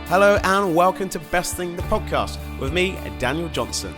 Hello and welcome to Best Thing, the podcast, with me, Danyl Johnson.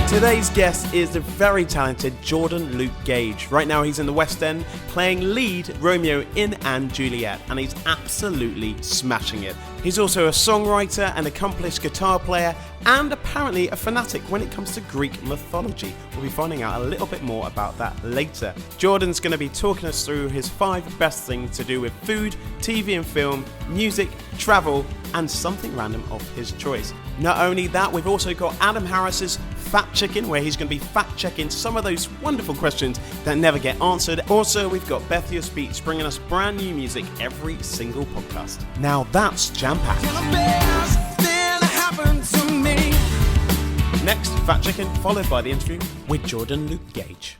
Today's guest is the very talented Jordan Luke Gage. Right now he's in the West End playing lead Romeo in and Juliet, and he's absolutely smashing it. He's also a songwriter, an accomplished guitar player, and apparently a fanatic when it comes to Greek mythology. We'll be finding out a little bit more about that later. Jordan's going to be talking us through his 5 best things to do with food, TV and film, music, travel, and something random of his choice. Not only that, we've also got Adam Harris's Fact Checking, where he's going to be fact-checking some of those wonderful questions that never get answered. Also, we've got Bethia Speaks bringing us brand new music every single podcast. Now that's jam-packed. Next, Fact Checking, followed by the interview with Jordan Luke Gage.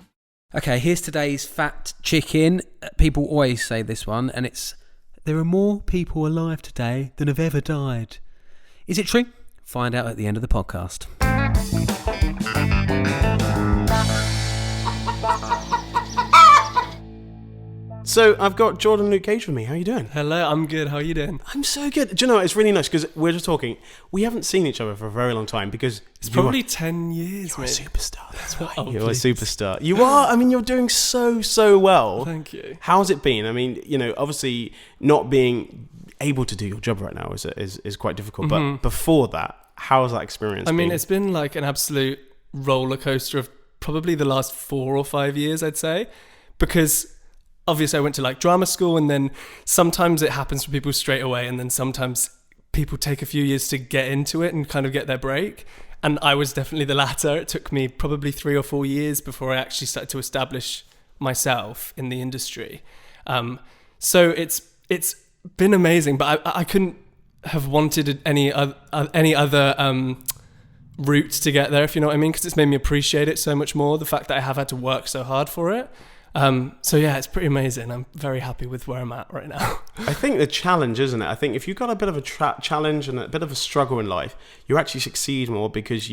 Okay, here's today's Fact Checking. People always say this one, and it's, there are more people alive today than have ever died. Is it true? Find out at the end of the podcast. So I've got Jordan Luke Gage with me. How are you doing? Hello, I'm good. How are you doing? I'm so good. Do you know, it's really nice because we're just talking. We haven't seen each other for a very long time because it's probably 10 years. You're a superstar. That's right. Oh, you're please. A superstar. You are. I mean, you're doing so well. Thank you. How's it been? I mean, you know, obviously not being able to do your job right now is quite difficult. Mm-hmm. But before that, how has that experience been? I mean, it's been like an absolute roller coaster of probably the last 4 or 5 years, I'd say, because obviously I went to like drama school, and then sometimes it happens for people straight away, and then sometimes people take a few years to get into it and kind of get their break. And I was definitely the latter. It took me probably 3 or 4 years before I actually started to establish myself in the industry. So it's been amazing, but I couldn't have wanted any other route to get there, if you know what I mean, because it's made me appreciate it so much more, the fact that I have had to work so hard for it. So yeah, it's pretty amazing. I'm very happy with where I'm at right now. I think the challenge, isn't it? I think if you've got a bit of a challenge and a bit of a struggle in life, you actually succeed more because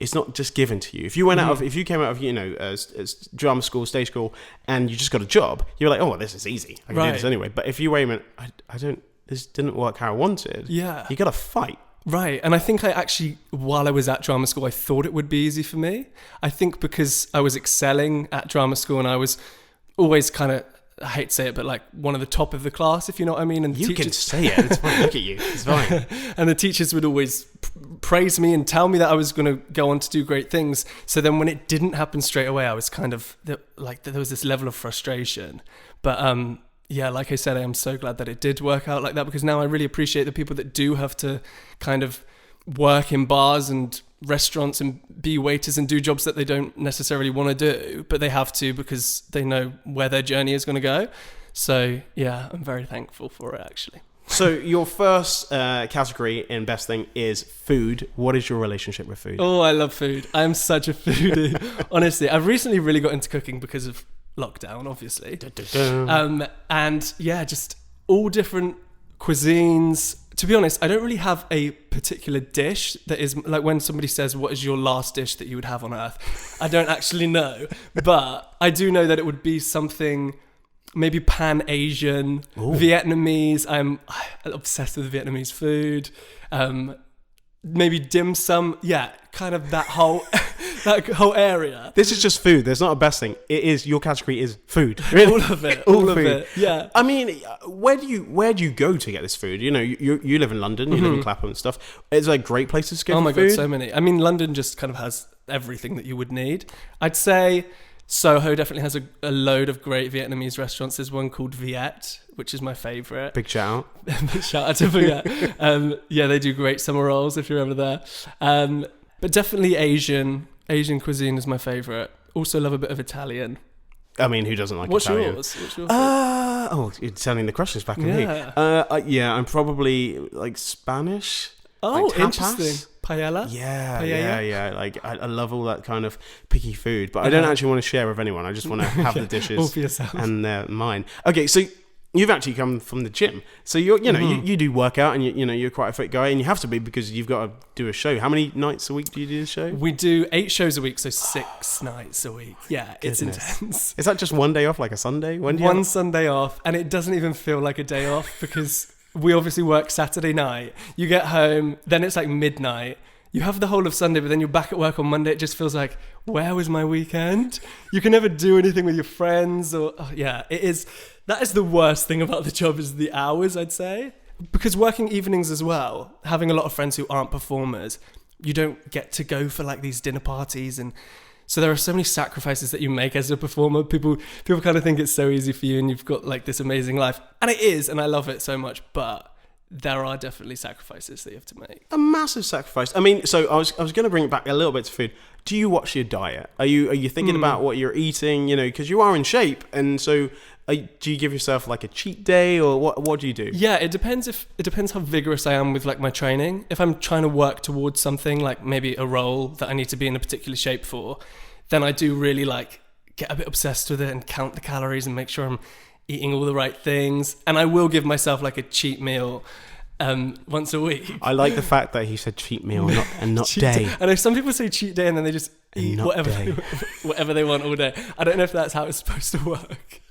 it's not just given to you. If you if you came out of, you know, drama school, stage school, and you just got a job, you're like, oh, well, this is easy. I can do this anyway. But if you wait a minute, this didn't work how I wanted. Yeah. You got to fight. Right. And I think I actually, while I was at drama school, I thought it would be easy for me. I think because I was excelling at drama school and I was always kind of, I hate to say it, but like one of the top of the class, if you know what I mean. And you can say it. It's fine. Look at you. It's fine. And the teachers would always praise me and tell me that I was going to go on to do great things. So then when it didn't happen straight away, I was kind of like, there was this level of frustration. But yeah, like I said, I am so glad that it did work out like that, because now I really appreciate the people that do have to kind of work in bars and restaurants and be waiters and do jobs that they don't necessarily want to do, but they have to because they know where their journey is going to go. So yeah, I'm very thankful for it, actually. So your first category in Best Thing is food. What is your relationship with food? Oh, I love food. I'm such a foodie. Honestly, I've recently really got into cooking because of lockdown, obviously. And yeah, just all different cuisines. To be honest, I don't really have a particular dish that is like, when somebody says, what is your last dish that you would have on earth? I don't actually know, but I do know that it would be something maybe Pan-Asian, Vietnamese. I'm obsessed with Vietnamese food. Maybe dim sum. Yeah, kind of that whole area. This is just food. There's not a best thing. It is, your category is food. Really? All of it. All of it. Yeah. I mean, where do you go to get this food? You know, you live in London, you live in Clapham and stuff. Is there great places to go for food? Oh my God, so many. I mean, London just kind of has everything that you would need. I'd say Soho definitely has a load of great Vietnamese restaurants. There's one called Viet, which is my favourite. Big shout out. Big shout out to Viet. Yeah, they do great summer rolls if you're ever there. But definitely Asian cuisine is my favourite. Also love a bit of Italian. I mean, who doesn't like What's Italian? What's yours? Oh, you're turning the questions back on me. Yeah, I'm probably like Spanish. Oh, like interesting. Paella? Yeah. Like, I love all that kind of picky food, but I don't actually want to share with anyone. I just want to have the dishes all for yourself. And they're mine. Okay, so you've actually come from the gym, so you do work out, and you're quite a fit guy, and you have to be because you've got to do a show. How many nights a week do you do the show? We do 8 shows a week, so 6 nights a week. Yeah, it's intense. Is that just one day off, like a Sunday? One Sunday off, and it doesn't even feel like a day off because we obviously work Saturday night. You get home, then it's like midnight. You have the whole of Sunday, but then you're back at work on Monday. It just feels like, where was my weekend? You can never do anything with your friends, or it is. That is the worst thing about the job is the hours, I'd say. Because working evenings as well, having a lot of friends who aren't performers, you don't get to go for like these dinner parties, and so there are so many sacrifices that you make as a performer. People kind of think it's so easy for you and you've got like this amazing life, and it is, and I love it so much, but there are definitely sacrifices that you have to make. A massive sacrifice. I mean, so I was going to bring it back a little bit to food. Do you watch your diet? Are you thinking about what you're eating? Because you are in shape, and so do you give yourself like a cheat day, or what do you do? Yeah, it depends how vigorous I am with like my training. If I'm trying to work towards something like maybe a role that I need to be in a particular shape for, then I do really like get a bit obsessed with it and count the calories and make sure I'm eating all the right things, and I will give myself like a cheat meal once a week. I like the fact that he said cheat meal and not day. I know some people say cheat day and then they just eat whatever they want all day. I don't know if that's how it's supposed to work,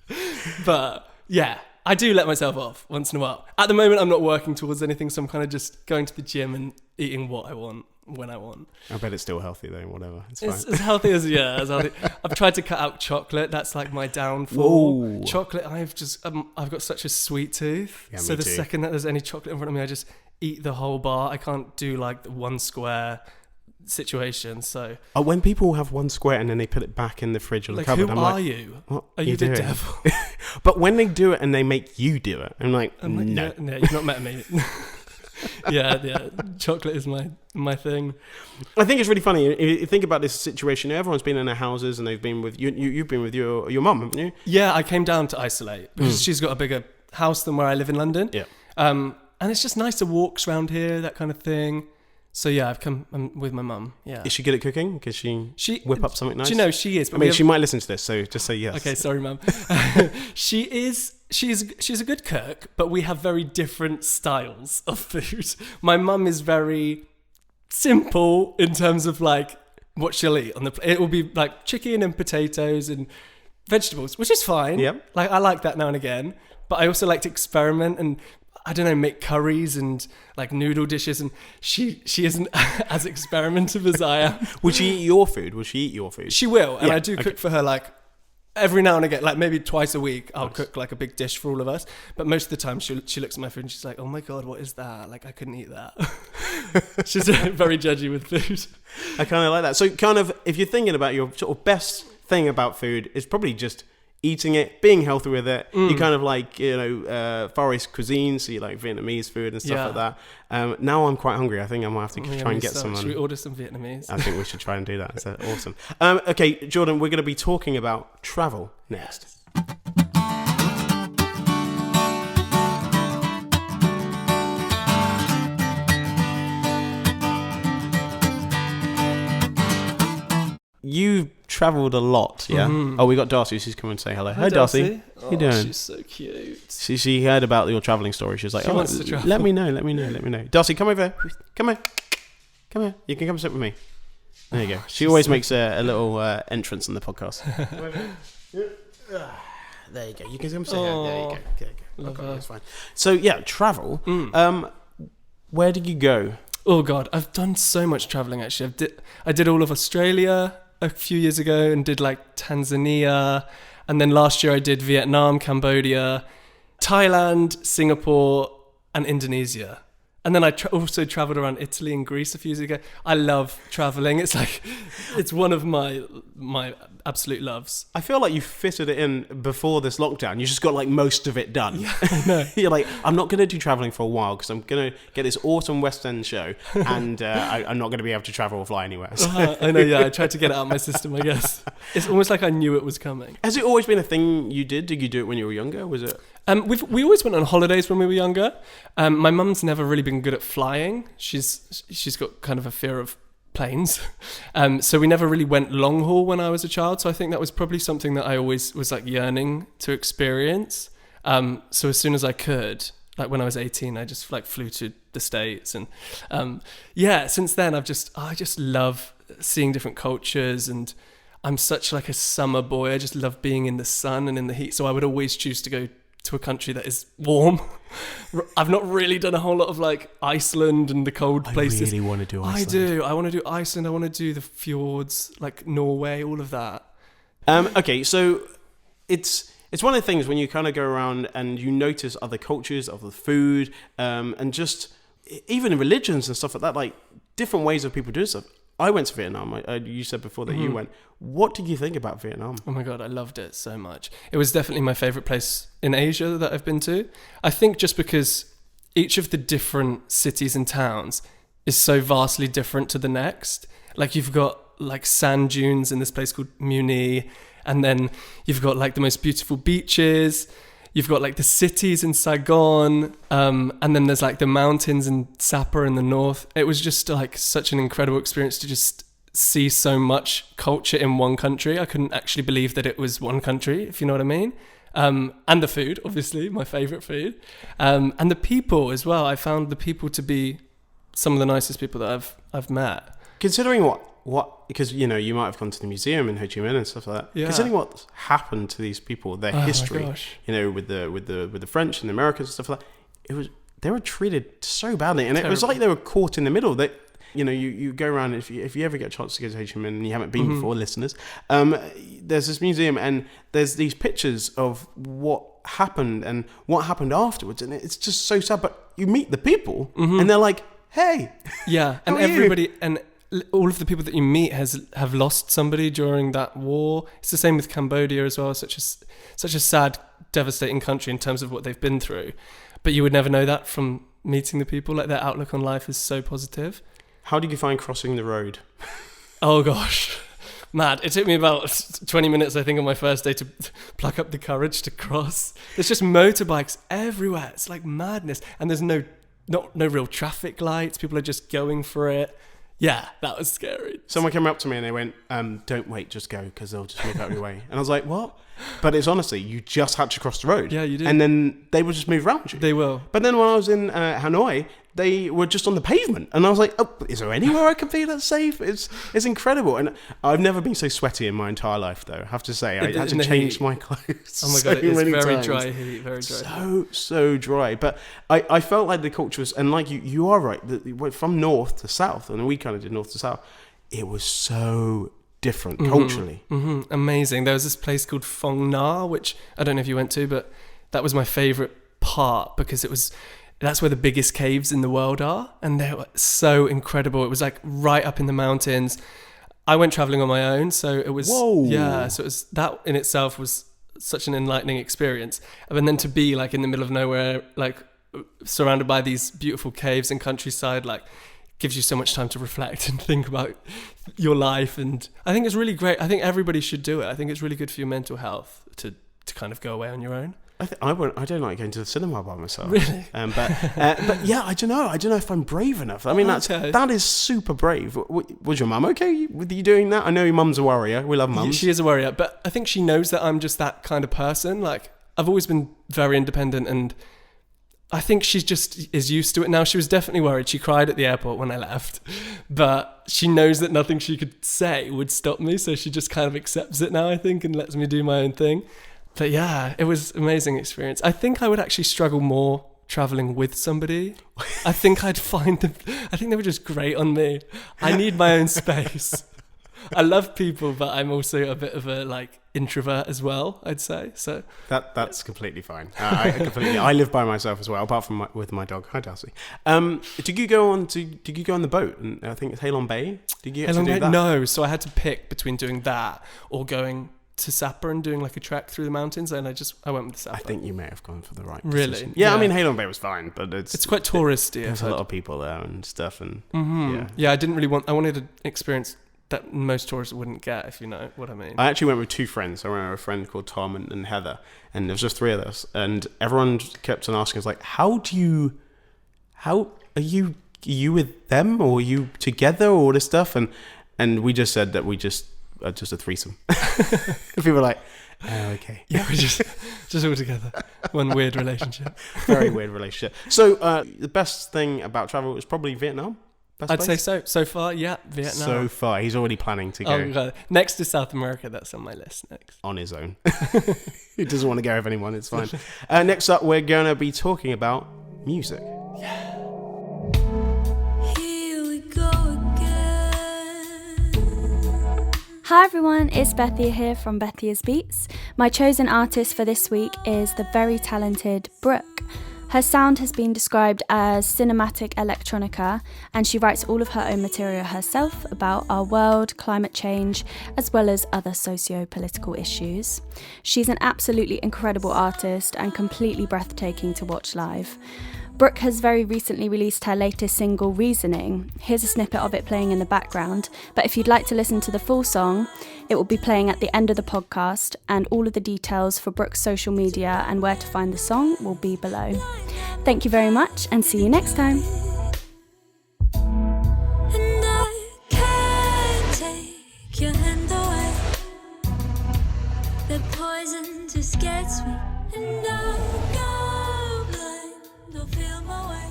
but yeah, I do let myself off once in a while. At the moment, I'm not working towards anything, so I'm kind of just going to the gym and eating what I want when I want. I bet it's still healthy though. Whatever, it's fine. As healthy as healthy. I've tried to cut out chocolate. That's like my downfall. Whoa. Chocolate. I've got such a sweet tooth. Yeah, so the second that there's any chocolate in front of me, I just eat the whole bar. I can't do like the one square situation. So when people have one square and then they put it back in the fridge or the cupboard, I'm like, you? What are you the devil? But when they do it and they make you do it, I'm like, no. Yeah, you've not met me. yeah, chocolate is my thing. I think it's really funny. If you think about this situation, everyone's been in their houses and they've been with you. You've been with your mum, haven't you? Yeah, I came down to isolate because she's got a bigger house than where I live in London. Yeah. And it's just nice to walk around here, that kind of thing. So yeah, I've come with my mum. Yeah. Is she good at cooking? Can she whip up something nice? Do you know she is? I mean, she might listen to this, so just say yes. Okay, sorry, mum. She is. She's a good cook, but we have very different styles of food. My mum is very simple in terms of like what she'll eat on the. It will be like chicken and potatoes and vegetables, which is fine. Yep. Like I like that now and again, but I also like to experiment and I don't know, make curries and like noodle dishes, and she isn't as experimentative as I am. Would she eat your food? Will she eat your food? She will, and I do cook for her like every now and again, like maybe twice a week. I'll cook like a big dish for all of us, but most of the time she looks at my food and she's like, "Oh my god, what is that? Like I couldn't eat that." She's very judgy with food. I kind of like that. So kind of, if you're thinking about your sort of best thing about food, is probably just eating it, being healthy with it. You kind of like, Far East cuisine, so you like Vietnamese food and stuff like that. Now I'm quite hungry. I think I might have to try and get some. Should we order some Vietnamese? I think we should try and do that. That's awesome. Okay, Jordan, we're going to be talking about travel next. You've travelled a lot, yeah? Mm-hmm. Oh, we got Darcy. She's coming to say hello. Hi, Darcy. How you doing? She's so cute. She heard about your travelling story. She was like, wants to travel. Let me know. Darcy, come over. Come here. You can come sit with me. There you go. She always makes a little entrance on the podcast. There you go. You can come sit here. There you go. Okay, that's fine. So, yeah, travel. Where did you go? Oh, God. I've done so much travelling, actually. I did all of Australia a few years ago and did like Tanzania, and then last year I did Vietnam, Cambodia, Thailand, Singapore and Indonesia, and then I also travelled around Italy and Greece a few years ago. I love travelling. It's like it's one of my absolute loves. I feel like you fitted it in before this lockdown. You just got like most of it done. Yeah, I know. You're like, I'm not going to do travelling for a while because I'm going to get this autumn West End show, and I'm not going to be able to travel or fly anywhere. So. I know, yeah. I tried to get it out of my system, I guess. It's almost like I knew it was coming. Has it always been a thing you did? Did you do it when you were younger? Was it? We always went on holidays when we were younger. My mum's never really been good at flying. She's got kind of a fear of planes. So we never really went long haul when I was a child. So I think that was probably something that I always was like yearning to experience. So as soon as I could, like when I was 18, I just like flew to the States, and since then I just love seeing different cultures, and I'm such like a summer boy. I just love being in the sun and in the heat. So I would always choose to go to a country that is warm. I've not really done a whole lot of like Iceland and the cold places. I really want to do Iceland. I do. I want to do Iceland. I want to do the fjords, like Norway, all of that. Okay, so it's one of the things when you kind of go around and you notice other cultures, other food, and just even religions and stuff like that, like different ways of people doing stuff. I went to Vietnam. You said before that you went. What did you think about Vietnam? Oh my God, I loved it so much. It was definitely my favorite place in Asia that I've been to. I think just because each of the different cities and towns is so vastly different to the next. Like you've got like sand dunes in this place called Muni, and then you've got like the most beautiful beaches. You've got like the cities in Saigon, and then there's like the mountains in Sapa in the north. It was just like such an incredible experience to just see so much culture in one country. I couldn't actually believe that it was one country, if you know what I mean. And the food, obviously, my favorite food. And the people as well. I found the people to be some of the nicest people that I've met. Considering what because you know you might have gone to the museum in Ho Chi Minh and stuff like that. Yeah. Considering what's happened to these people, their history, you know, with the French and the Americans and stuff like that, they were treated so badly, and it was like they were caught in the middle. That you know you go around, if you ever get a chance to go to Ho Chi Minh and you haven't been before, listeners, there's this museum and there's these pictures of what happened and what happened afterwards, and it's just so sad. But you meet the people and they're like, hey, yeah, and everybody and all of the people that you meet have lost somebody during that war. It's the same with Cambodia as well. Such a sad, devastating country in terms of what they've been through. But you would never know that from meeting the people. Like their outlook on life is so positive. How did you find crossing the road? Oh gosh, mad. It took me about 20 minutes, I think, on my first day to pluck up the courage to cross. There's just motorbikes everywhere. It's like madness, and there's no real traffic lights. People are just going for it. Yeah, that was scary. Someone came up to me and they went, don't wait, just go, because they'll just move out of your way. And I was like, what? But it's honestly, you just had to cross the road. Yeah, you did. And then they will just move around you. They will. But then when I was in Hanoi, they were just on the pavement. And I was like, oh, is there anywhere I can be that's safe? It's incredible. And I've never been so sweaty in my entire life, though. I have to say, I had to change my clothes. Oh my God, it's very times. dry heat, very dry. So dry. But I felt like the culture was, and like you are right, from north to south, and we kind of did north to south, it was so different culturally. Amazing. There was this place called Phong Nha, which I don't know if you went to, but that was my favorite part because that's where the biggest caves in the world are, and they were so incredible. It was like right up in the mountains. I went traveling on my own, so it was so it was, that in itself was such an enlightening experience. And then to be like in the middle of nowhere, like surrounded by these beautiful caves and countryside, like gives you so much time to reflect and think about your life. And I think it's really great. I think everybody should do it. I think it's really good for your mental health to kind of go away on your own. I don't like going to the cinema by myself. Really? But yeah, I don't know. I don't know if I'm brave enough. I mean, that is super brave. Was your mum okay with you doing that? I know your mum's a warrior. We love mums. She is a warrior, but I think she knows that I'm just that kind of person. Like I've always been very independent, and I think she just is used to it now. She was definitely worried. She cried at the airport when I left, but she knows that nothing she could say would stop me. So she just kind of accepts it now, I think, and lets me do my own thing. But yeah, it was an amazing experience. I think I would actually struggle more traveling with somebody. I think I'd find them, I think they were just great on me. I need my own space. I love people, but I'm also a bit of a like introvert as well, I'd say. So that's completely fine. I live by myself as well, apart from with my dog. Hi, Darcy. Did you go on the boat? And I think it's Halong Bay. Did you get to do that? No. So I had to pick between doing that or going to Sapa and doing like a trek through the mountains, and I went with Sapa. I think you may have gone for the right really decision. Yeah, I mean Halong Bay was fine, but it's quite touristy. There's a lot of people there and stuff, and I didn't really I wanted an experience that most tourists wouldn't get, if you know what I mean. I actually went with two friends. I went with a friend called Tom and Heather, and there was just three of us, and everyone kept on asking us like, how are you with them, or are you together, or all this stuff, and we just said that we just a threesome. People were like, Okay. Yeah, we're just all together. One weird relationship. Very weird relationship. So the best thing about travel is probably Vietnam? I'd say so. So far, yeah, Vietnam. So far. He's already planning to go. Oh, God. Next is South America. That's on my list next. On his own. He doesn't want to go with anyone. It's fine. Next up, we're going to be talking about music. Yeah. Here we go again. Hi everyone, it's Bethia here from Bethia's Beats. My chosen artist for this week is the very talented Bruch. Her sound has been described as cinematic electronica, and she writes all of her own material herself about our world, climate change, as well as other socio-political issues. She's an absolutely incredible artist and completely breathtaking to watch live. Bruch has very recently released her latest single, Reasoning. Here's a snippet of it playing in the background, but if you'd like to listen to the full song, it will be playing at the end of the podcast, and all of the details for Bruch's social media and where to find the song will be below. Thank you very much, and see you next time. And I can't take your hand away. The poison just gets me, and I'll go blind. I'll feel my way.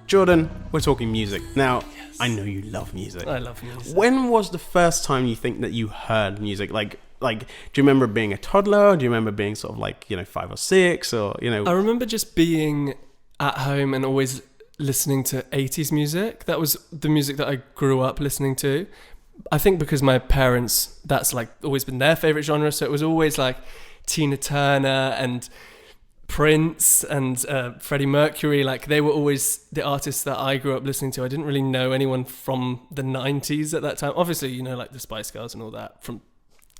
Jordan, we're talking music. Now, I know you love music. I love music. When was the first time you think that you heard music? Like, do you remember being a toddler? Do you remember being sort of like, 5 or 6 or, I remember just being at home and always listening to 80s music. That was the music that I grew up listening to. I think because my parents, that's like always been their favorite genre. So it was always like Tina Turner and Prince and Freddie Mercury. Like they were always the artists that I grew up listening to. I didn't really know anyone from the 90s at that time. Obviously, like the Spice Girls and all that from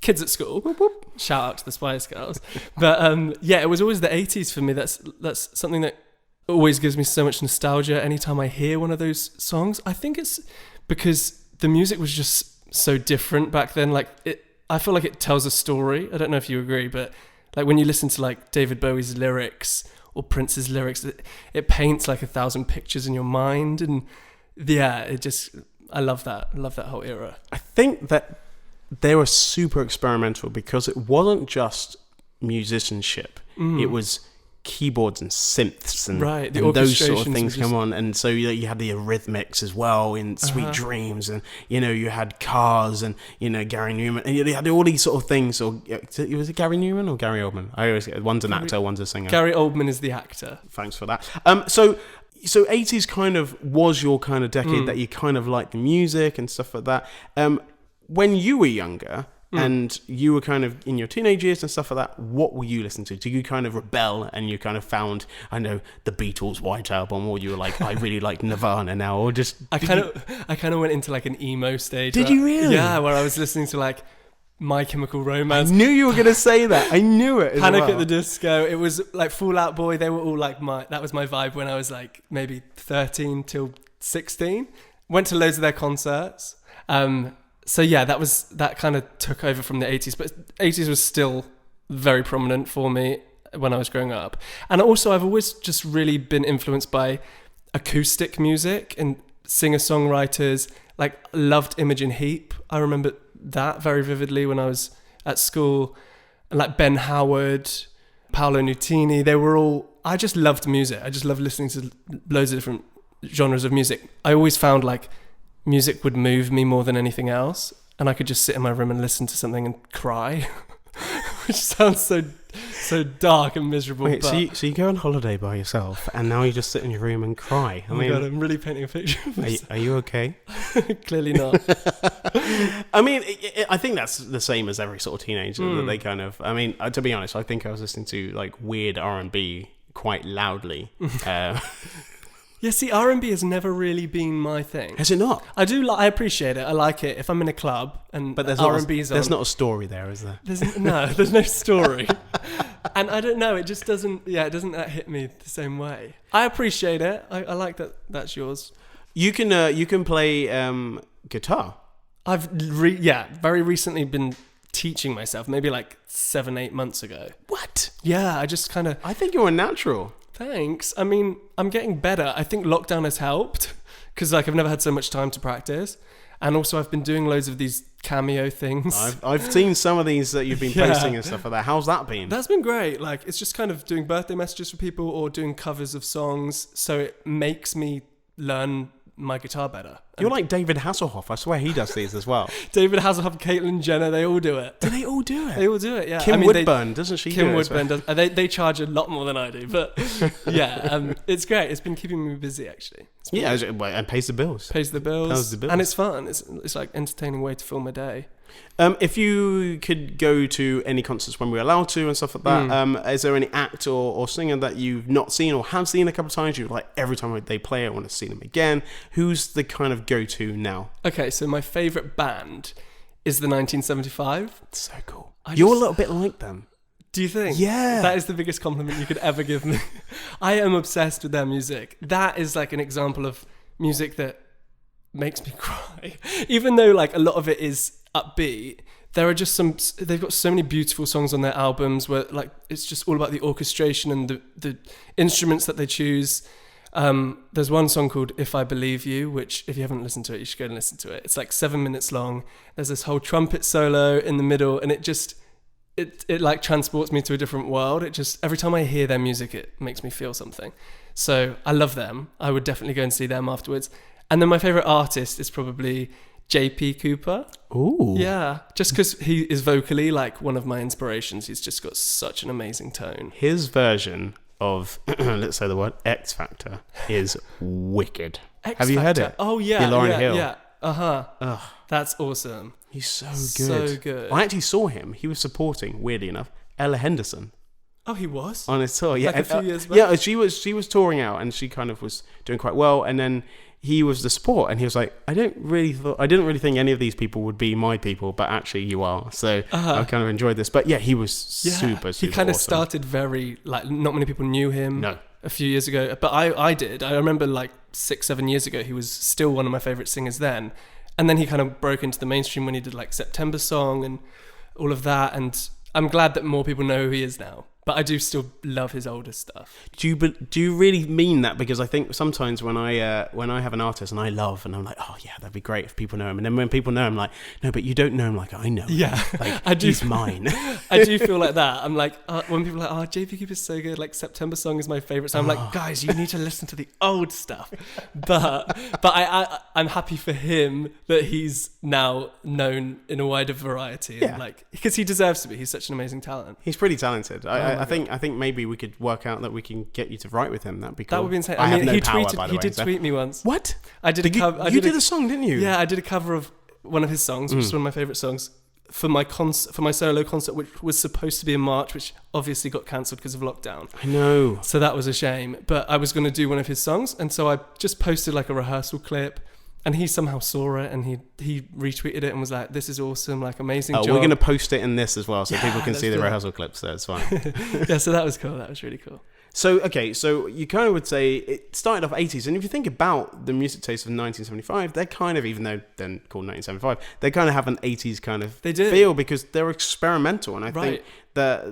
kids at school. Whoop, whoop. Shout out to the Spice Girls. But it was always the 80s for me. That's something that always gives me so much nostalgia anytime I hear one of those songs. I think it's because the music was just so different back then. I feel like it tells a story. I don't know if you agree, but like when you listen to like David Bowie's lyrics or Prince's lyrics, it paints like 1,000 pictures in your mind. And yeah, I love that. I love that whole era. I think that they were super experimental because it wasn't just musicianship. It was keyboards and synths and those sort of things come on. And so you had the Eurythmics as well in Sweet Dreams, and you had Cars and Gary Newman, and you had all these sort of things. Or was it Gary Newman or Gary Oldman? I always get one's an actor, one's a singer. Gary Oldman is the actor. Thanks for that. So 80s kind of was your kind of decade that you kind of liked the music and stuff like that. When you were younger and you were kind of in your teenage years and stuff like that, what were you listening to? Did you kind of rebel and you kind of found, the Beatles' White Album, or you were like, I really like Nirvana now, or just... I kind of went into like an emo stage. Did you really? Yeah, where I was listening to like My Chemical Romance. I knew you were going to say that. I knew it. Panic at the Disco. It was like Fall Out Boy. They were all like that was my vibe when I was like maybe 13 till 16. Went to loads of their concerts. So yeah, that kind of took over from the 80s, but 80s was still very prominent for me when I was growing up. And also I've always just really been influenced by acoustic music and singer-songwriters, like loved Imogen Heap. I remember that very vividly when I was at school. And like Ben Howard, Paolo Nutini, I just loved music. I just loved listening to loads of different genres of music. I always found like music would move me more than anything else, and I could just sit in my room and listen to something and cry, which sounds so dark and miserable. Wait, so you go on holiday by yourself, and now you just sit in your room and cry. Oh my God, I'm really painting a picture of are you okay? Clearly not. I mean, I think that's the same as every sort of teenager. That they kind of, to be honest, I think I was listening to like weird R&B quite loudly. Yeah, see, R&B has never really been my thing. Has it not? I appreciate it. I like it. If I'm in a club and R&B's on... There's not a story there, is there? There's no story. And I don't know, it just doesn't hit me the same way. I appreciate it. I like that that's yours. You can play guitar. I've very recently been teaching myself, maybe like 7-8 months ago. What? Yeah, I just kind of... I think you're a natural. Thanks. I mean, I'm getting better. I think lockdown has helped because like I've never had so much time to practice. And also I've been doing loads of these cameo things. I've seen some of these that you've been posting and stuff like that. How's that been? That's been great. Like, it's just kind of doing birthday messages for people or doing covers of songs. So it makes me learn my guitar better. You're like David Hasselhoff. I swear he does these as well. David Hasselhoff, Caitlyn Jenner, they all do it. Do they all do it? They all do it, yeah. Kim Woodburn, doesn't she Kim do it? Woodburn does. They charge a lot more than I do, but yeah, it's great. It's been keeping me busy, actually. Yeah, and pays the bills. Pays the bills. And it's fun. It's like entertaining way to fill my day. If you could go to any concerts when we're allowed to and stuff like that, is there any act or singer that you've not seen or have seen a couple of times, you like every time they play I want to see them again? Who's the kind of go-to now? Okay, so my favourite band is the 1975. So cool. You're a little bit like them. Do you think? Yeah. That is the biggest compliment you could ever give me. I am obsessed with their music. That is like an example of music that makes me cry. Even though like a lot of it is upbeat, there are just they've got so many beautiful songs on their albums where like it's just all about the orchestration and the instruments that they choose. There's one song called If I Believe You, which if you haven't listened to it, you should go and listen to it. It's like 7 minutes long. There's this whole trumpet solo in the middle, and it just it like transports me to a different world. It just, every time I hear their music, it makes me feel something. So I love them. I would definitely go and see them afterwards. And then my favorite artist is probably J.P. Cooper. Ooh. Yeah, just because he is vocally like one of my inspirations. He's just got such an amazing tone. His version of, let's say the word, X Factor is wicked. Have you heard it? Oh, yeah. The Lauryn Hill. Yeah. Uh-huh. That's awesome. He's so good. So good. I actually saw him. He was supporting, weirdly enough, Ella Henderson. Oh, he was? On his tour, yeah. Like a few years back? Yeah, she was touring out and she kind of was doing quite well. And then he was the support and he was like, I didn't really think any of these people would be my people, but actually you are. So I kind of enjoyed this. But yeah, he was super He kind of awesome. started very, like, not many people knew him. No. A few years ago, but I did. I remember like 6-7 years ago, he was still one of my favorite singers then. And then he kind of broke into the mainstream when he did like September Song and all of that. And I'm glad that more people know who he is now. But I do still love his older stuff. Do you really mean that? Because I think sometimes when I have an artist and I love and I'm like, oh yeah, that'd be great if people know him. And then when people know him, like, no, but you don't know him like I know him. Yeah, like, he's mine. I do feel like that. I'm like, when people are like, oh, JP Cooper's so good. Like September Song is my favorite. So I'm like, guys, you need to listen to the old stuff. But I'm happy for him that he's now known in a wider variety. Yeah. And like, because he deserves to be. He's such an amazing talent. He's pretty talented. I think maybe we could work out that we can get you to write with him. That'd be cool. That would be insane. I have no he power, tweeted. by the He way, did so. tweet me once. What? I did a cover. You did a song, didn't you? Yeah, I did a cover of one of his songs, which is one of my favorite songs, for my solo concert, which was supposed to be in March, which obviously got cancelled because of lockdown. I know. So that was a shame. But I was going to do one of his songs, and so I just posted like a rehearsal clip. And he somehow saw it and he retweeted it and was like, this is awesome, like amazing job. We're going to post it in this as well so people can see the do rehearsal clips, so it's fine. Yeah, so that was cool. That was really cool. So you kind of would say it started off 80s. And if you think about the music taste of 1975, they're kind of, even though they're called 1975, they kind of have an 80s kind of feel because they're experimental. And I think that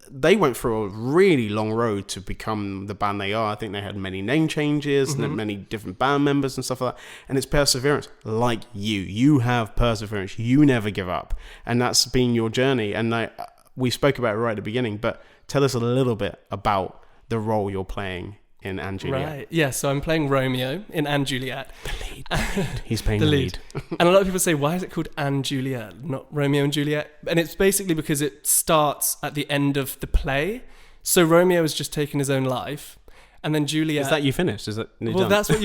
they went through a really long road to become the band they are. I think they had many name changes and many different band members and stuff like that. And it's perseverance. Like you have perseverance. You never give up. And that's been your journey. And we spoke about it right at the beginning, but tell us a little bit about the role you're playing in And Juliet. Right. Yeah, so I'm playing Romeo in And Juliet. The lead. He's playing the lead. And a lot of people say, why is it called And Juliet, not Romeo and Juliet? And it's basically because it starts at the end of the play. So Romeo has just taken his own life. And then Juliet... Is that you finished? Is that well, that's what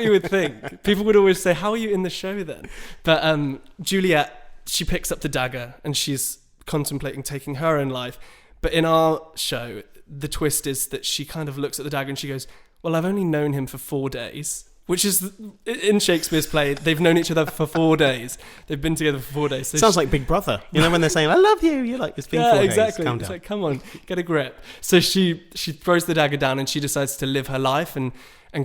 you would think. People would always say, how are you in the show then? But Juliet, she picks up the dagger and she's contemplating taking her own life. But in our show, the twist is that she kind of looks at the dagger and she goes, well, I've only known him for 4 days, which is, in Shakespeare's play, they've known each other for 4 days. They've been together for 4 days. So sounds like Big Brother. You know, when they're saying, I love you, you're like, it's been 4 days. Exactly. Calm It's down. like, come on, get a grip. So she throws the dagger down and she decides to live her life and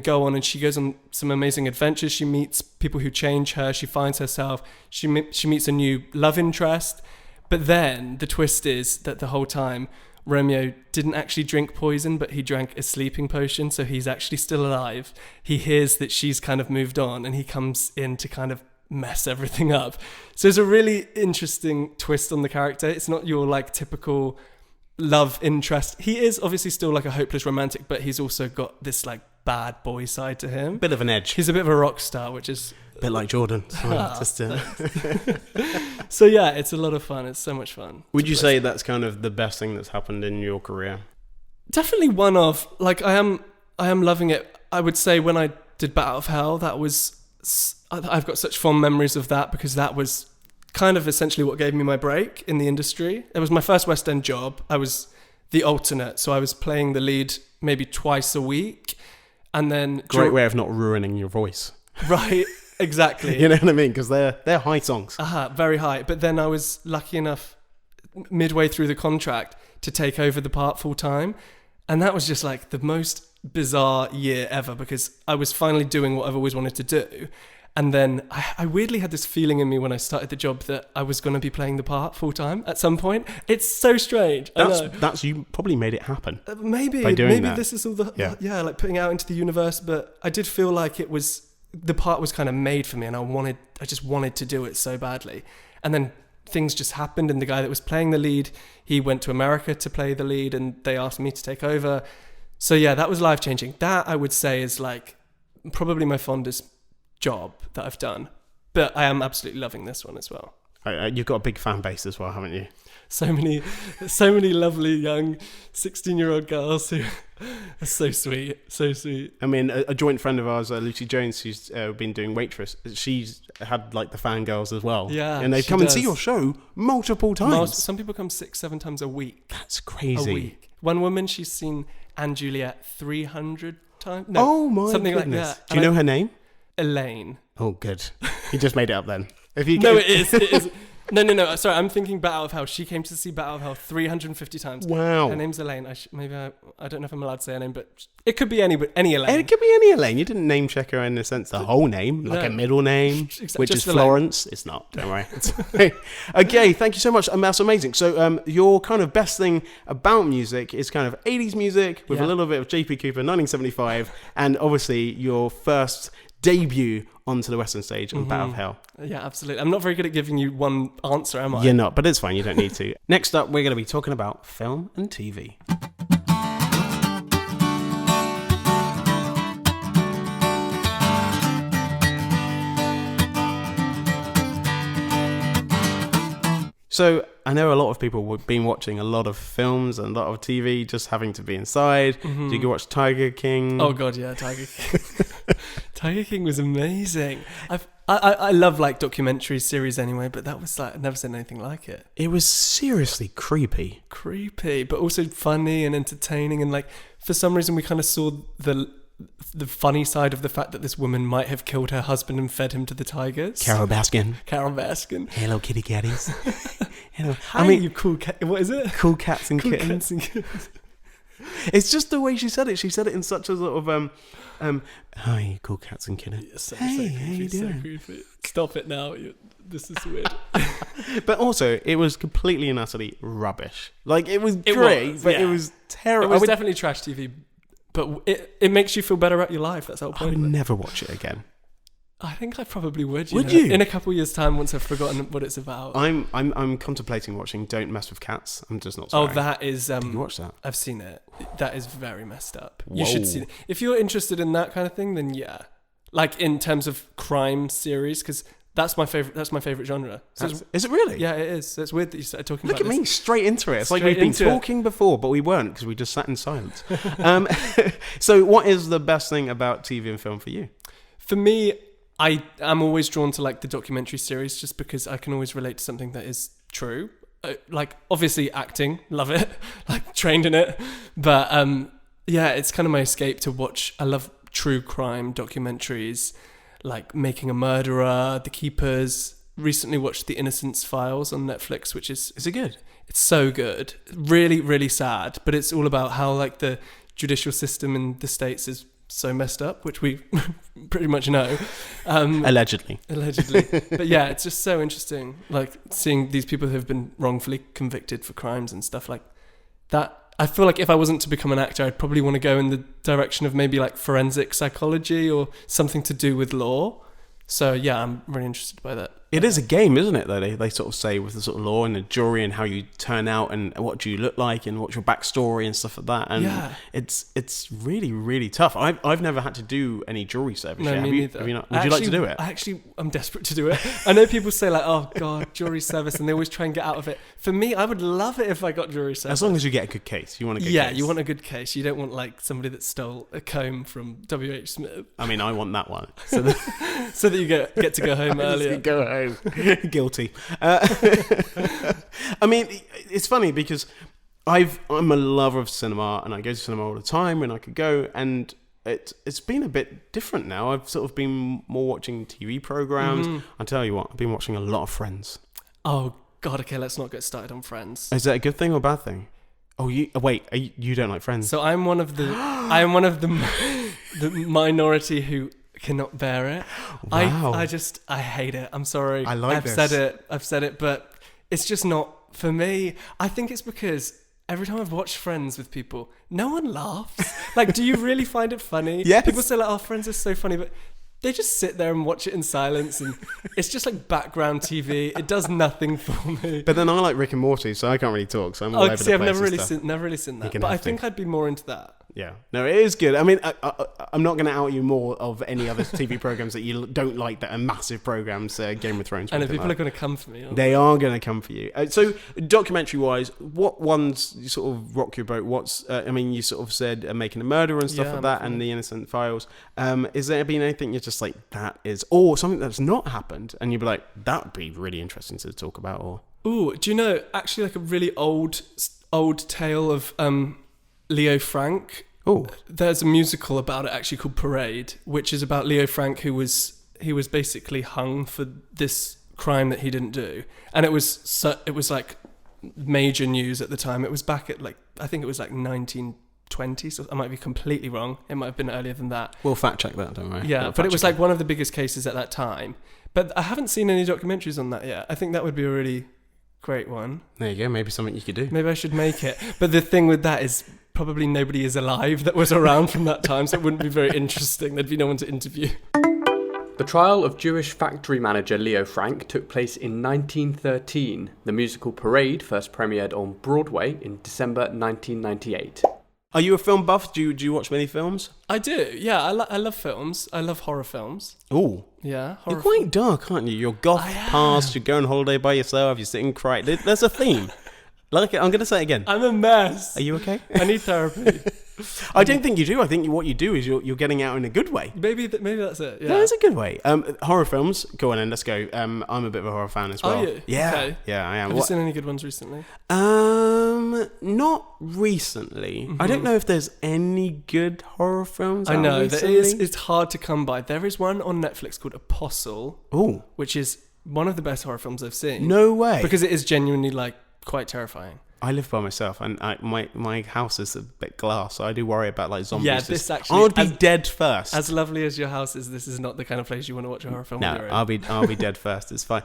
go on, and she goes on some amazing adventures. She meets people who change her. She finds herself. She meets a new love interest. But then the twist is that the whole time, Romeo didn't actually drink poison, but he drank a sleeping potion, so he's actually still alive. He hears that she's kind of moved on, and he comes in to kind of mess everything up. So it's a really interesting twist on the character. It's not your like typical love interest. He is obviously still like a hopeless romantic, but he's also got this like bad boy side to him. Bit of an edge. He's a bit of a rock star, which is A bit like Jordan. So yeah, it's a lot of fun. It's so much fun. Would you say that's kind of the best thing that's happened in your career? Definitely one of, like, I am loving it. I would say when I did Bat Out of Hell, I've got such fond memories of that, because that was kind of essentially what gave me my break in the industry. It was my first West End job. I was the alternate, so I was playing the lead maybe twice a week. And then great way of not ruining your voice. Right, exactly. You know what I mean? Because they're high songs. Very high. But then I was lucky enough midway through the contract to take over the part full time. And that was just like the most bizarre year ever, because I was finally doing what I've always wanted to do. And then I weirdly had this feeling in me when I started the job that I was going to be playing the part full time at some point. It's so strange. That's you probably made it happen. Maybe that. This is all the like putting out into the universe. But I did feel like the part was kind of made for me, and I just wanted to do it so badly. And then things just happened, and the guy that was playing the lead, he went to America to play the lead, and they asked me to take over. So yeah, that was life changing. That I would say is like probably my fondest job that I've done, but I am absolutely loving this one as well. You've got a big fan base as well, haven't you? So many lovely young 16-year-old girls who are so sweet. I mean, a joint friend of ours, Lucy Jones, who's been doing Waitress, she's had like the fangirls as well. Yeah, and they've come and see your show multiple times. Some people come 6-7 times a week. That's crazy. A week. One woman, she's seen Anne Juliet 300 times. No, oh my something goodness. like that. Do you know her name? Elaine. Oh, good. You just made it up then. No, it is. No. Sorry, I'm thinking Bat Out of Hell. She came to see Bat Out of Hell 350 times. Wow. Her name's Elaine. I don't know if I'm allowed to say her name, but it could be any Elaine. It could be any Elaine. You didn't name check her in the sense the whole name, like a middle name, which is Florence. It's not. Don't worry. Okay, thank you so much. That's amazing. So your kind of best thing about music is kind of 80s music with a little bit of JP Cooper, 1975, and obviously your first debut onto the Western stage on Bat Out of Hell. Yeah, absolutely. I'm not very good at giving you one answer, am I? You're not, but it's fine. You don't need to. Next up, we're going to be talking about film and TV. So I know a lot of people have been watching a lot of films and a lot of TV, just having to be inside. Did you go watch Tiger King? Oh God, yeah, Tiger King. Tiger King was amazing. I love like documentary series anyway, but that was like I've never seen anything like it. It was seriously creepy, but also funny and entertaining, and like for some reason we kind of saw the funny side of the fact that this woman might have killed her husband and fed him to the tigers. Carol Baskin. Hello, kitty catties. Hello. Hi, you cool cat. What is it? Cool cats and kittens. It's just the way she said it. She said it in such a sort of hi, you cool cats and kittens. Hey, how you doing? So creepy. Stop it now. This is weird. But also, it was completely and utterly rubbish. Like it was great, but it was terrible. It was definitely trash TV. But it makes you feel better about your life. That's the whole point. I would never watch it again. I think I probably would. Would you? In a couple of years' time, once I've forgotten what it's about. I'm contemplating watching Don't Mess with Cats. I'm just not sorry. Oh, that is... Did you watch that? I've seen it. That is very messed up. Whoa. You should see it. If you're interested in that kind of thing, then yeah. Like in terms of crime series, because... That's my favorite genre. So is it really? Yeah, it is. So it's weird that you started talking about this. Look at me, straight into it. It's like we've been talking before, but we weren't because we just sat in silence. So what is the best thing about TV and film for you? For me, I am always drawn to like the documentary series just because I can always relate to something that is true. Like obviously acting, love it, like trained in it. But yeah, it's kind of my escape to watch. I love true crime documentaries. Like Making a Murderer, The Keepers. Recently watched The Innocence Files on Netflix, which is... Is it good? It's so good. Really, really sad. But it's all about how like the judicial system in the States is so messed up, which we pretty much know. Allegedly. But yeah, it's just so interesting. Like seeing these people who have been wrongfully convicted for crimes and stuff like that. I feel like if I wasn't to become an actor, I'd probably want to go in the direction of maybe like forensic psychology or something to do with law, So yeah, I'm really interested by that. It is a game, isn't it, though? They sort of say with the sort of law and the jury and how you turn out and what do you look like and what's your backstory and stuff like that. And it's really, really tough. I've never had to do any jury service yet. Me neither. Have you not? Would you like to do it? I'm desperate to do it. I know people say like, oh God, jury service, and they always try and get out of it. For me, I would love it if I got jury service. As long as you get a good case. You want a good case. Yeah, you want a good case. You don't want like somebody that stole a comb from W.H. Smith. I mean, I want that one. So that you get to go home earlier. Go home. Guilty. I mean, it's funny because I'm a lover of cinema and I go to cinema all the time when I could go, and it's been a bit different now. I've sort of been more watching TV programs. I'll tell you what, I've been watching a lot of Friends. Oh God, okay, let's not get started on Friends. Is that a good thing or a bad thing? Oh, you don't like Friends? So I'm one of the the minority who cannot bear it. Wow. I hate it. I'm sorry. I've said it, but it's just not for me. I think it's because every time I've watched Friends with people, no one laughs. Like, do you really find it funny? Yes. People say like, oh, Friends is so funny, but they just sit there and watch it in silence, and it's just like background TV. It does nothing for me. But then I like Rick and Morty, so I can't really talk. So I'm all over the place. I've never really seen that. But I think I'd be more into that. Yeah, no, it is good. I mean, I'm not going to out you more of any other TV programs that you don't like that are massive programs, Game of Thrones. And if people are going to come for me. They are going to come for you. So, documentary-wise, what ones you sort of rock your boat? What's, I mean, you sort of said Making a Murderer and stuff like that, and The Innocent Files. Is there been anything you're just like, that is, or something that's not happened, and you'd be like, that would be really interesting to talk about, or... Ooh, do you know, actually like a really old tale of... Leo Frank. Oh, there's a musical about it actually called Parade, which is about Leo Frank he was basically hung for this crime that he didn't do, and it was like major news at the time. It was back at like, I think it was like 1920, so I might be completely wrong. It might have been earlier than that. We'll fact check that, don't worry. Yeah, but it was like one of the biggest cases at that time. But I haven't seen any documentaries on that yet. I think that would be a really great one. There you go. Maybe something you could do. Maybe I should make it. But the thing with that is probably nobody is alive that was around from that time, so it wouldn't be very interesting. There'd be no one to interview. The trial of Jewish factory manager Leo Frank took place in 1913. The musical Parade first premiered on Broadway in December 1998. Are you a film buff? Do you watch many films? I do, yeah. I love films. I love horror films. Ooh. Yeah. You're quite dark, aren't you? You're goth past, you're going on holiday by yourself, you're sitting crying. There's a theme. Like, I'm going to say it again. I'm a mess. Are you okay? I need therapy. I don't think you do. I think what you do is you're getting out in a good way. Maybe that's it. Yeah. No, it's a good way. Horror films. Go on then, let's go. I'm a bit of a horror fan as well. Are you? Yeah. Okay. Yeah, I am. Have you seen any good ones recently? Not recently. I don't know if there's any good horror films. I know recently. it's hard to come by. There is one on Netflix called Apostle. Ooh. Which is one of the best horror films I've seen. No way. Because it is genuinely like quite terrifying. I live by myself, and my house is a bit glass, so I do worry about like zombies. Yeah, this actually, I would be dead first. As lovely as your house is, this is not the kind of place you want to watch a horror film. No, I'll be dead first. It's fine.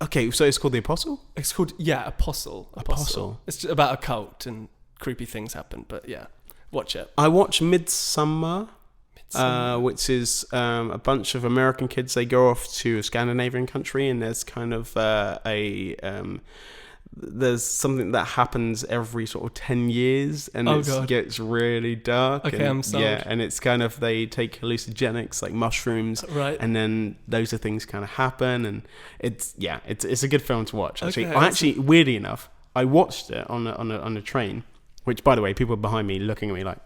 Okay, so it's called The Apostle. It's called Apostle. It's about a cult and creepy things happen, but yeah, watch it. I watch Midsummer. Which is a bunch of American kids. They go off to a Scandinavian country, and there's kind of there's something that happens every sort of 10 years, and it gets really dark. Okay, and, I'm sold. Yeah, and it's kind of, they take hallucinogenics like mushrooms, right? And then those are things kind of happen, and it's a good film to watch. Actually, Okay, weirdly enough, I watched it on a train, which, by the way, people behind me looking at me like,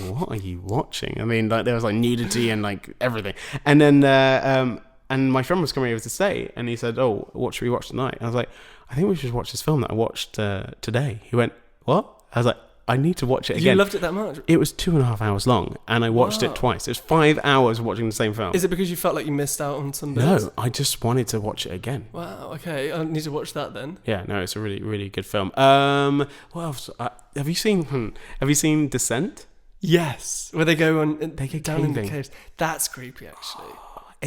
what are you watching? I mean, like, there was like nudity and like everything, and then and my friend was coming over to stay, and he said, "Oh, what should we watch tonight?" And I was like, "I think we should watch this film that I watched today." He went, "What?" I was like, "I need to watch it again." You loved it that much? It was 2.5 hours long, and I watched it twice. It was 5 hours watching the same film. Is it because you felt like you missed out on some bits? No, I just wanted to watch it again. Wow. Okay, I need to watch that then. Yeah, no, it's a really, really good film. What else? Have you seen Descent? Yes, where they go on, they get down in the caving. caves. That's creepy, actually.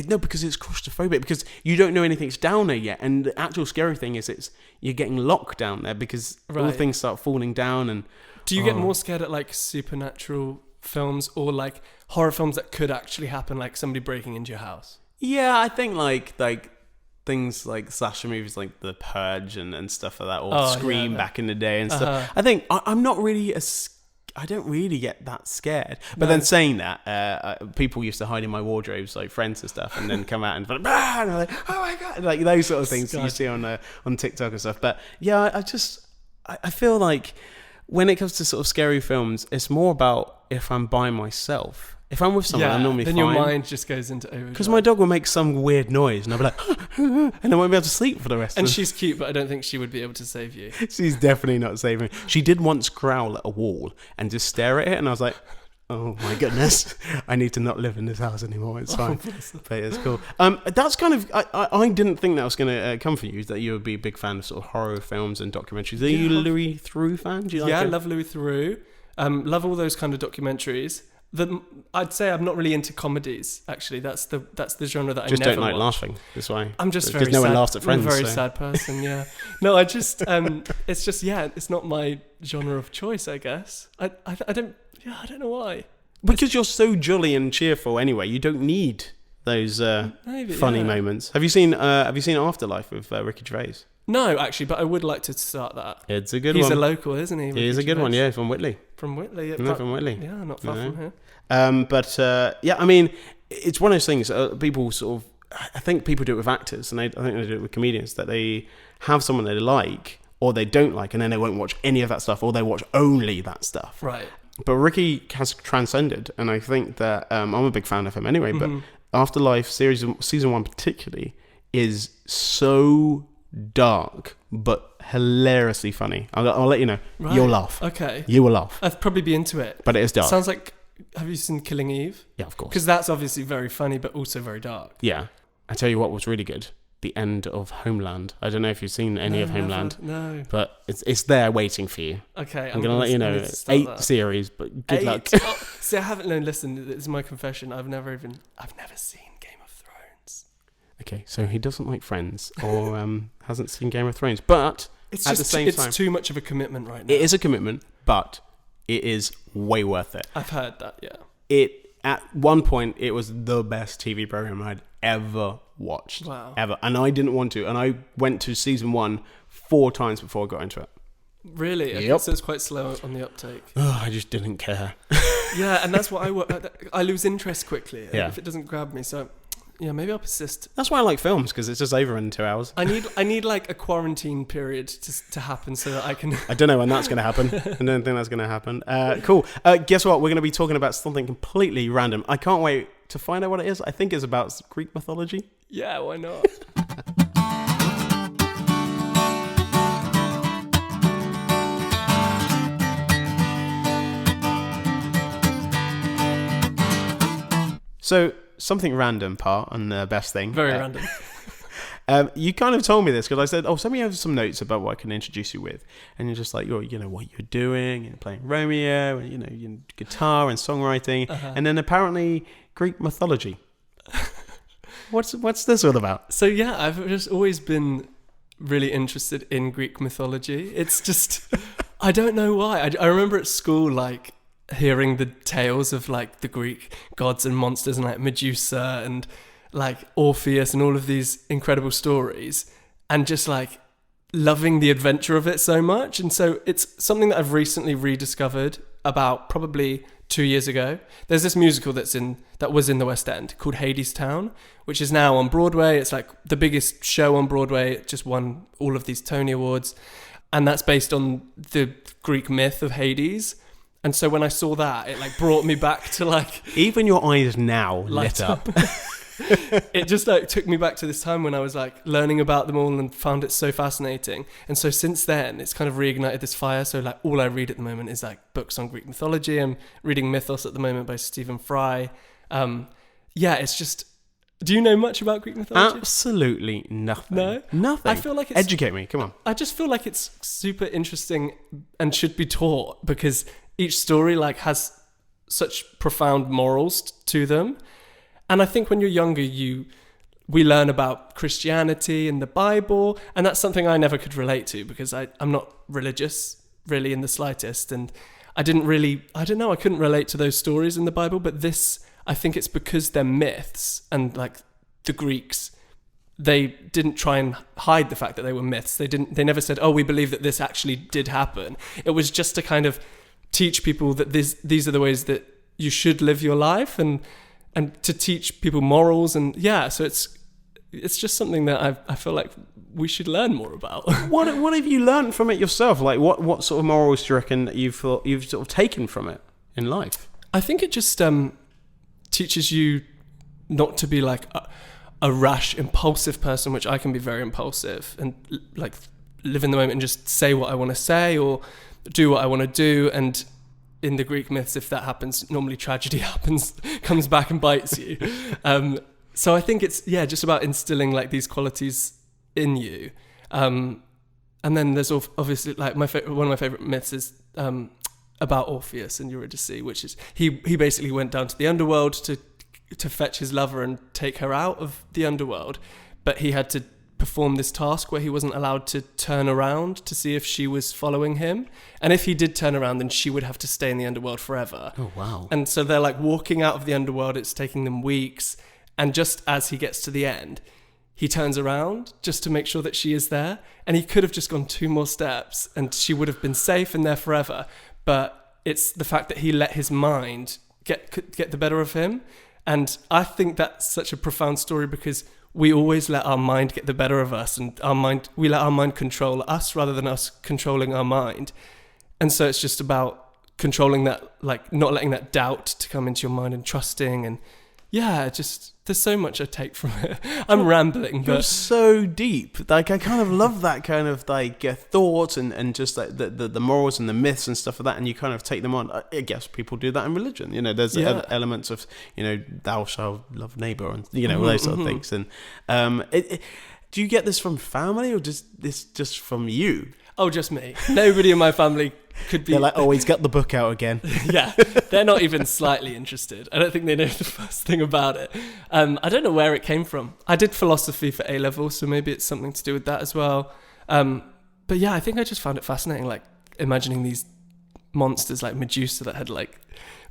No, because it's claustrophobic, because you don't know anything's down there yet, and the actual scary thing is you're getting locked down there because all things start falling down. And do you get more scared at like supernatural films or like horror films that could actually happen, like somebody breaking into your house? Yeah, I think like things like slasher movies like The Purge and stuff like that, or Scream back in the day and stuff. I think I'm not really I don't really get that scared. But then saying that, people used to hide in my wardrobes, like friends and stuff, and then come out and be like, "Ah!" and I'm like, oh my God, like those sort of things that you see on TikTok and stuff. But yeah, I feel like when it comes to sort of scary films, it's more about if I'm by myself. If I'm with someone, I'm normally then fine. Your mind just goes into overdrive. Because my dog will make some weird noise, and I'll be like, and I won't be able to sleep for the rest of And the she's cute, but I don't think she would be able to save you. She's definitely not saving me. She did once growl at a wall and just stare at it, and I was like, oh my goodness, I need to not live in this house anymore. It's fine. But it's cool. That's kind of, I didn't think that was going to come for you, that you would be a big fan of sort of horror films and documentaries. Are you a Louis Theroux fan? Do you like I it? love Louis Theroux. Love all those kind of documentaries. I'd say I'm not really into comedies. Actually, that's the genre that I just never don't like watch. laughing. That's why. I'm just because very no sad. one laughs at Friends. I'm a very so. sad person. Yeah. No, I just it's just it's not my genre of choice. I guess I don't know why. Because you're so jolly and cheerful anyway. You don't need those funny moments. Have you seen Afterlife with Ricky Gervais? No, actually, but I would like to start that. It's a good He's one. He's a local, isn't he? He is a good one, yeah, from Whitley. From Whitley. No, from Whitley. Yeah, not far from here. I mean, it's one of those things, people sort of, I think people do it with actors, and I think they do it with comedians, that they have someone they like, or they don't like, and then they won't watch any of that stuff, or they watch only that stuff. Right. But Ricky has transcended, and I think that, I'm a big fan of him anyway, but Afterlife season 1 particularly is so dark but hilariously funny. I'll let you know. Right. You'll laugh. Okay. You will laugh. I'd probably be into it. But it is dark. Sounds like, have you seen Killing Eve? Yeah, of course. Because that's obviously very funny but also very dark. Yeah. I tell you what was really good. The end of Homeland. I don't know if you've seen any of Homeland. No. But it's there waiting for you. Okay. I'm going to let you know. 8 series, but good luck. See, I haven't listen, this is my confession. I've never seen Game of Thrones. Okay, so he doesn't like Friends or hasn't seen Game of Thrones. But it's at just the same time, it's too much of a commitment right now. it is a commitment, but it is way worth it. I've heard that, yeah. At one point, it was the best TV program I'd ever watched. Wow. Ever. And I didn't want to. And I went to season 1 4 times before I got into it. Really? Okay, Yep. so it's quite slow on the uptake. Oh, I just didn't care. Yeah, and that's what I lose interest quickly Yeah. if it doesn't grab me. So, yeah, maybe I'll persist. That's why I like films, because it's just over in 2 hours. I need like a quarantine period to happen so that I can. I don't know when that's going to happen. I don't think that's going to happen. Cool. Guess what? We're going to be talking about something completely random. I can't wait to find out what it is. I think it's about Greek mythology. Yeah, why not? So, something random part on the best thing. Very random. You kind of told me this because I said, send me over some notes about what I can introduce you with. And you're just like, what you're doing and playing Romeo and, your guitar and songwriting. And then apparently Greek mythology. What's this all about? So, yeah, I've just always been really interested in Greek mythology. It's just, I don't know why. I remember at school, like, hearing the tales of, like, the Greek gods and monsters and, like, Medusa and, like, Orpheus and all of these incredible stories, and just, like, loving the adventure of it so much. And so it's something that I've recently rediscovered about probably 2 years ago. There's this musical that was in the West End called Hadestown, which is now on Broadway. It's like the biggest show on Broadway. It just won all of these Tony Awards. And that's based on the Greek myth of Hades. And so when I saw that, it, like, brought me back to, like... Even your eyes now lit up. It just, like, took me back to this time when I was, like, learning about them all and found it so fascinating. And so since then, it's kind of reignited this fire. So, like, all I read at the moment is, like, books on Greek mythology. I'm reading Mythos at the moment by Stephen Fry. Yeah, it's just... Do you know much about Greek mythology? Absolutely nothing. No? Nothing. I feel like it's... Educate me, come on. I just feel like it's super interesting and should be taught because each story, like, has such profound morals to them. And I think when you're younger, we learn about Christianity and the Bible, and that's something I never could relate to because I'm not religious really in the slightest, and I couldn't relate to those stories in the Bible. But this, I think it's because they're myths and, like, the Greeks, they didn't try and hide the fact that they were myths. They never said, oh, we believe that this actually did happen. It was just to kind of teach people that these are the ways that you should live your life, and to teach people morals. And so it's just something that I feel like we should learn more about. What have you learned from it yourself? Like what sort of morals do you reckon that you've sort of taken from it in life? I think it just teaches you not to be like a rash, impulsive person, which I can be very impulsive, and like live in the moment and just say what I want to say or do what I want to do. And in the Greek myths, if that happens, normally tragedy comes back and bites you. So I think it's just about instilling like these qualities in you. And then there's obviously like one of my favorite myths is about Orpheus and Eurydice, which is he basically went down to the underworld to fetch his lover and take her out of the underworld, but he had to perform this task where he wasn't allowed to turn around to see if she was following him, and if he did turn around, then she would have to stay in the underworld forever. Oh wow. And so they're like walking out of the underworld, it's taking them weeks, and just as he gets to the end, he turns around just to make sure that she is there, and he could have just gone 2 more steps and she would have been safe and there forever. But it's the fact that he let his mind get the better of him. And I think that's such a profound story, because we always let our mind get the better of us, and we let our mind control us rather than us controlling our mind. And so it's just about controlling that, like not letting that doubt to come into your mind, and trusting. And just there's so much I take from it. I'm rambling, You're but so deep. Like I kind of love that kind of like thought and just like the morals and the myths and stuff like that, and you kind of take them on. I guess people do that in religion. You know, there's elements of, you know, thou shalt love neighbor, and you know, those sort of things. And do you get this from family, or just from you? Oh, just me. Nobody in my family could be. They're like, oh, he's got the book out again. Yeah, they're not even slightly interested. I don't think they know the first thing about it. I don't know where it came from. I did philosophy for A-level, so maybe it's something to do with that as well. But yeah, I think I just found it fascinating, like imagining these monsters like Medusa that had like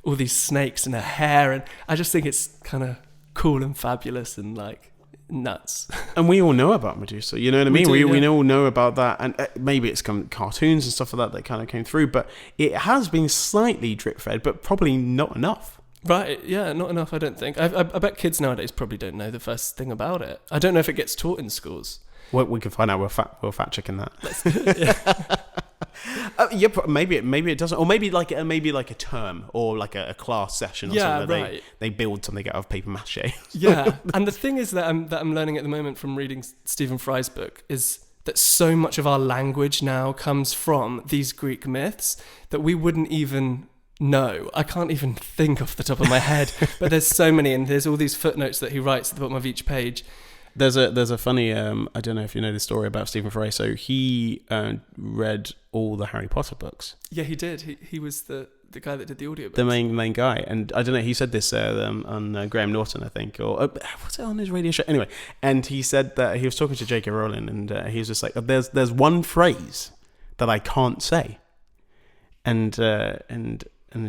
all these snakes in her hair, and I just think it's kind of cool and fabulous and like nuts. And we all know about Medusa, you know what I mean? We all know about that, and maybe it's cartoons and stuff like that kind of came through, but it has been slightly drip fed, but probably not enough. Right, yeah, not enough, I don't think. I bet kids nowadays probably don't know the first thing about it. I don't know if it gets taught in schools. Well, we can find out. We'll fact checking that. Maybe it doesn't, or maybe like a term or like a class session or something. Right. They build something out of paper mache. Yeah, and the thing is that I'm learning at the moment from reading Stephen Fry's book is that so much of our language now comes from these Greek myths that we wouldn't even know. I can't even think off the top of my head, but there's so many, and there's all these footnotes that he writes at the bottom of each page. There's a funny, I don't know if you know the story about Stephen Fry. So he read all the Harry Potter books. Yeah, he did. He was the guy that did the audiobooks. The main guy. And I don't know, he said this on Graham Norton, I think, or what's it on his radio show? Anyway, and he said that he was talking to J.K. Rowling, and he was just like, there's one phrase that I can't say. And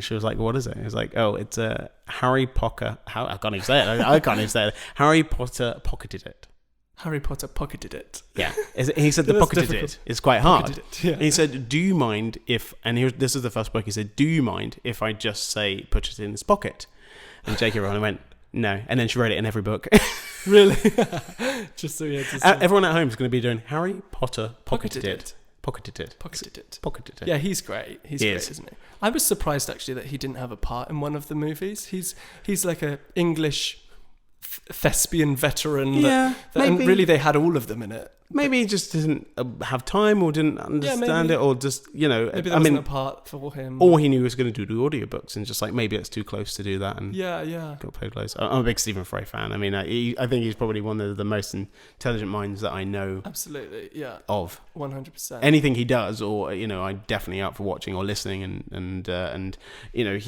she was like, what is it? He was like, oh, it's Harry Potter. I can't even say it. I can't even say it. Harry Potter pocketed it. Harry Potter pocketed it. Yeah. He said the pocketed it is quite hard. It, yeah. And he said, do you mind if, and this is the first book, he said, do you mind if I just say put it in his pocket? And J.K. Rowling went, no. And then she wrote it in every book. Really? Just so he had to say. Everyone at home is going to be doing Harry Potter pocketed it. Pocketed it. Yeah, he's great. He's great, isn't he? I was surprised actually that he didn't have a part in one of the movies. He's like a English thespian veteran. Yeah, and really they had all of them in it. Maybe he just didn't have time or didn't understand it, or just, you know, maybe there wasn't a part for him. Or he knew he was going to do the audiobooks and just like, maybe it's too close to do that. And got played close. I'm a big Stephen Fry fan. I mean, I think he's probably one of the most intelligent minds that I know. Absolutely, yeah. Of 100%. Anything he does, or, you know, I'm definitely up for watching or listening, and you know,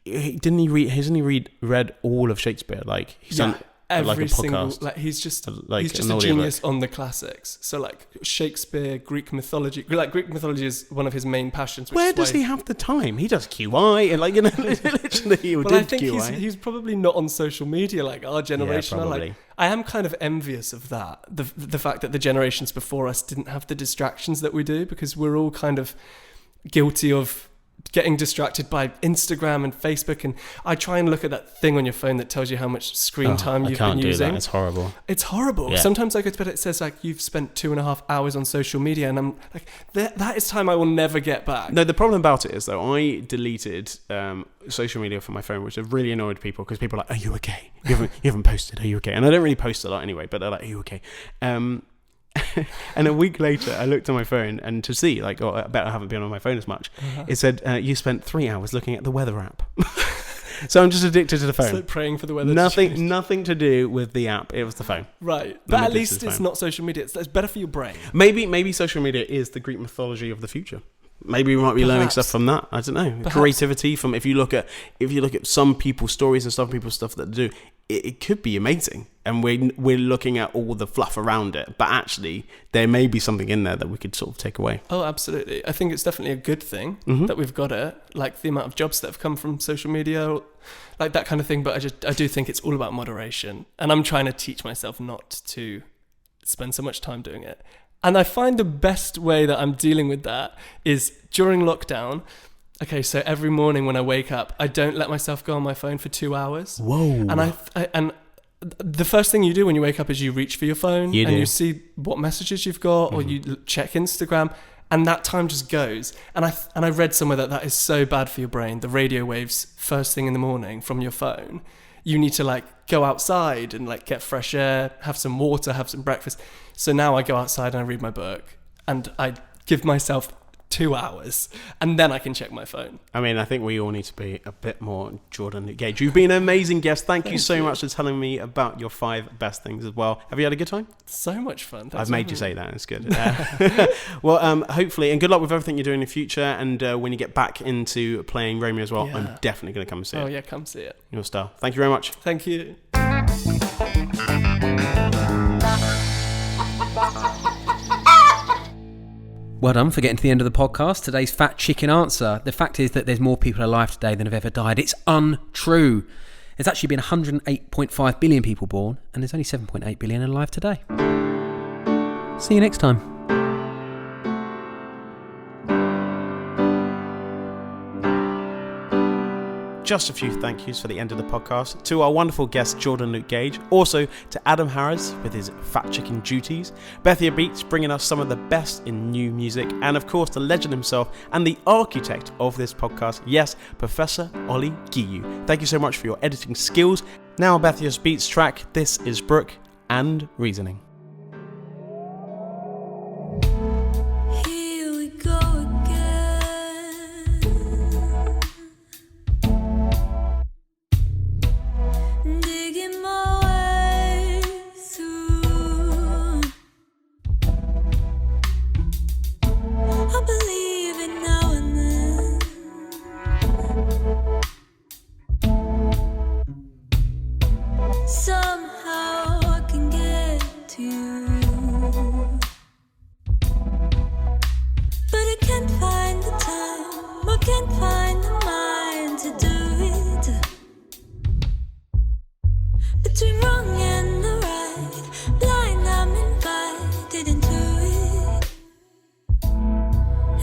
hasn't he read all of Shakespeare? Like he's done every like a podcast. he's just a genius on the classics. So like Shakespeare, Greek mythology. Like Greek mythology is one of his main passions. Where does he have the time? He does QI and, like, you know, literally he did QI. I think he's probably not on social media like our generation. Yeah, probably. I am kind of envious of that. The fact that the generations before us didn't have the distractions that we do, because we're all kind of guilty of getting distracted by Instagram and Facebook, and I try and look at that thing on your phone that tells you how much screen time you've been using. That. It's horrible. It's horrible. Yeah. Sometimes I go to bed, it says like you've spent 2.5 hours on social media, and I'm like, that is time I will never get back. No, the problem about it is though, I deleted social media from my phone, which have really annoyed people, because people are like, "Are you okay? You haven't posted. Are you okay?" And I don't really post a lot anyway, but they're like, "Are you okay?" And a week later, I looked on my phone, and to see, like, I bet I haven't been on my phone as much. It said, "You spent 3 hours looking at the weather app." So I'm just addicted to the phone. It's like praying for the weather. Nothing to do with the app. It was the phone. Right, but at least it's not social media. It's better for your brain. Maybe social media is the Greek mythology of the future. Maybe we might be learning stuff from that. I don't know. Perhaps. Creativity from if you look at some people's stories and some people's stuff that they do, it could be amazing. And we're looking at all the fluff around it, but actually there may be something in there that we could sort of take away. Oh, absolutely. I think it's definitely a good thing that we've got it. Like the amount of jobs that have come from social media, like that kind of thing. But I do think it's all about moderation, and I'm trying to teach myself not to spend so much time doing it. And I find the best way that I'm dealing with that is during lockdown. Okay, so every morning when I wake up, I don't let myself go on my phone for 2 hours. Whoa. And the first thing you do when you wake up is you reach for your phone you see what messages you've got, or you check Instagram, and that time just goes. And I read somewhere that is so bad for your brain, the radio waves first thing in the morning from your phone. You need to like go outside and like get fresh air, have some water, have some breakfast. So now I go outside and I read my book, and I give myself 2 hours, and then I can check my phone. I mean, I think we all need to be a bit more Jordan Luke Gage. You've been an amazing guest. Thank you so much for telling me about your 5 best things as well. Have you had a good time? So much fun. Thanks. I've made you say that. It's good. Well, hopefully, and good luck with everything you're doing in the future. And when you get back into playing Romeo as well, I'm definitely going to come and see it. Oh yeah, come see it. You're a star. Thank you very much. Thank you. Well done for getting to the end of the podcast. Today's fat chicken answer. The fact is that there's more people alive today than have ever died. It's untrue. There's actually been 108.5 billion people born, and there's only 7.8 billion alive today. See you next time. Just a few thank yous for the end of the podcast. To our wonderful guest, Jordan Luke Gage. Also to Adam Harris with his Fat Chicken duties. Bethia Beats bringing us some of the best in new music. And of course, the legend himself and the architect of this podcast. Yes, Professor Ollie Guillou. Thank you so much for your editing skills. Now on Bethia's Beats track, this is Bruch and Reasoning. Here we go again, digging my way through. I believe it now and then. Somehow I can get to you, but I can't find the time, I can't find the mind to do it. Between wrong and the right, blind I'm invited into it,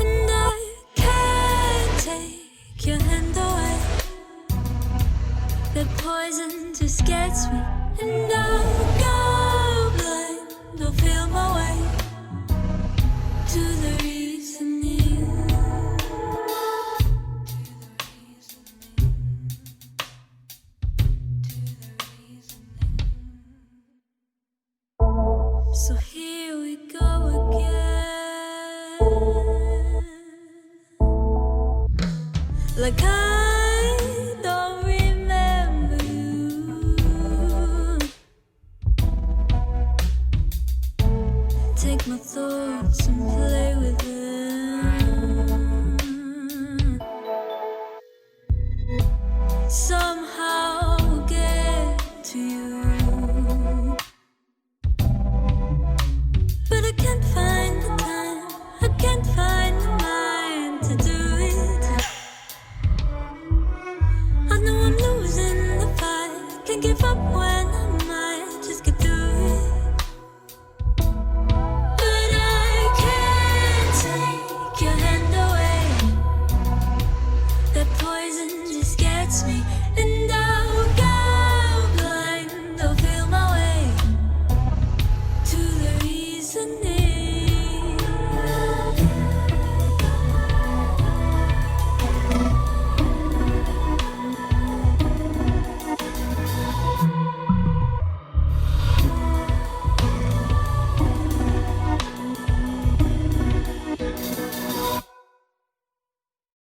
and I can't take your hand away. The poison just gets me, and I'll go blind, I'll feel my way to the reasoning. So here we go again, like I don't remember you. Take my thoughts and play with them. Somehow I'll get to you, but I can't find the time, I can't find the mind to do it. I know I'm losing the fight, can't give up when I might just get through me.